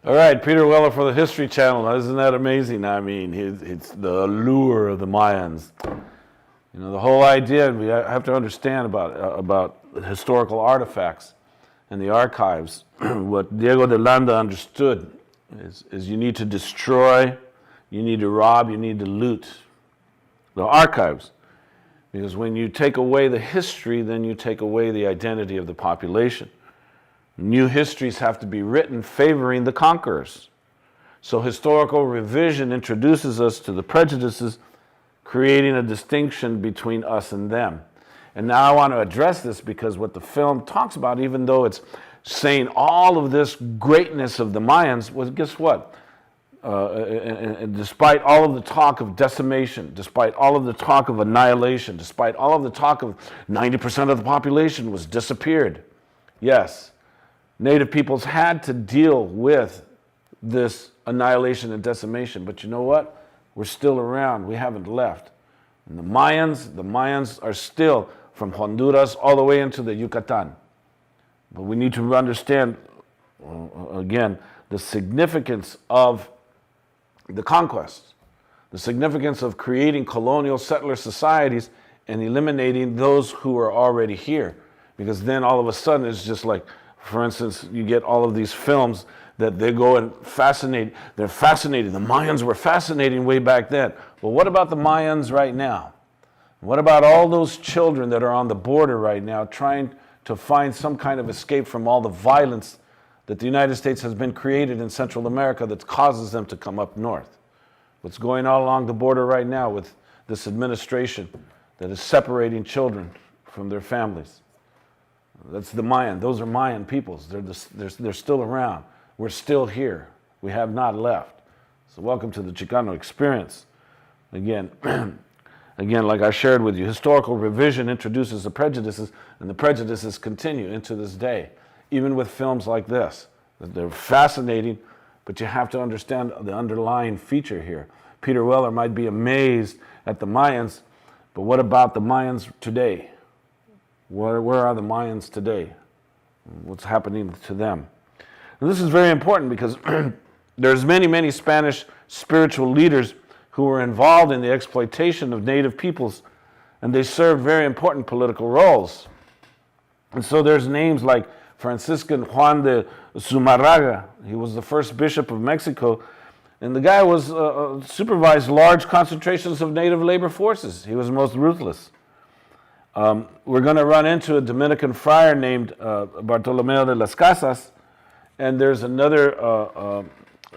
All right, Peter Weller for the History Channel. Isn't that amazing? I mean, it's the allure of the Mayans. You know, the whole idea, we have to understand about historical artifacts and the archives. What Diego de Landa understood is you need to destroy, you need to rob, you need to loot the archives. Because when you take away the history, then you take away the identity of the population. New histories have to be written favoring the conquerors. So historical revision introduces us to the prejudices, creating a distinction between us and them. And now I want to address this because what the film talks about, even though it's saying all of this greatness of the Mayans, was guess what? And despite all of the talk of decimation, despite all of the talk of annihilation, despite all of the talk of 90% of the population was disappeared, yes, Native peoples had to deal with this annihilation and decimation, but you know what? We're still around. We haven't left. And the Mayans are still from Honduras all the way into the Yucatan. But we need to understand, again, the significance of the conquest, the significance of creating colonial settler societies and eliminating those who are already here. Because then all of a sudden it's just like, for instance, you get all of these films that they go and fascinate. They're fascinating. The Mayans were fascinating way back then. Well, what about the Mayans right now? What about all those children that are on the border right now trying to find some kind of escape from all the violence that the United States has been created in Central America that causes them to come up north? What's going on along the border right now with this administration that is separating children from their families? That's the Mayan. Those are Mayan peoples. They're still around. We're still here. We have not left. So welcome to the Chicano experience. Again, like I shared with you, historical revision introduces the prejudices, and the prejudices continue into this day, even with films like this. They're fascinating, but you have to understand the underlying feature here. Peter Weller might be amazed at the Mayans, but what about the Mayans today? Where are the Mayans today? What's happening to them? And this is very important because there's many Spanish spiritual leaders who were involved in the exploitation of native peoples, and they served very important political roles. And so there's names like Franciscan Juan de Zumarraga. He was the first bishop of Mexico, and the guy was supervised large concentrations of native labor forces. He was most ruthless. We're going to run into a Dominican friar named Bartolomeo de las Casas, and there's another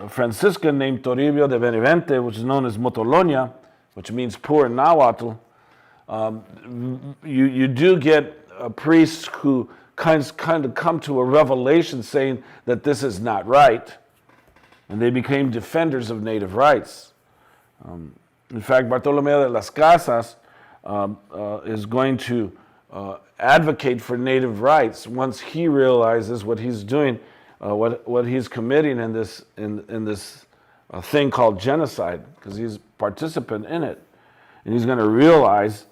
Franciscan named Toribio de Benavente, which is known as Motolonia, which means poor in Nahuatl. You do get priests who kind of come to a revelation saying that this is not right, and they became defenders of native rights. In fact, Bartolomeo de las Casas is going to advocate for native rights once he realizes what he's doing, what he's committing in this thing called genocide, because he's a participant in it, and he's going to realize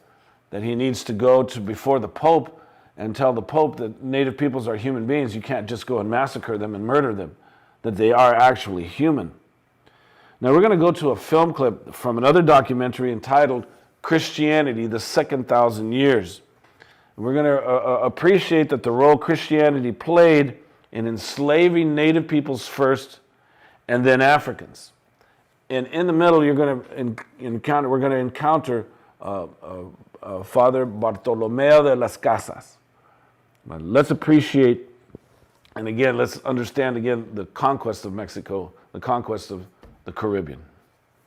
that he needs to go to before the Pope and tell the Pope that native peoples are human beings. You can't just go and massacre them and murder them, that they are actually human. Now we're going to go to a film clip from another documentary entitled Christianity, the Second Thousand Years. And we're going to appreciate that the role Christianity played in enslaving native peoples first and then Africans. And in the middle, we're going to encounter Father Bartolomeo de las Casas. But let's appreciate, and again, let's understand again the conquest of Mexico, the conquest of the Caribbean.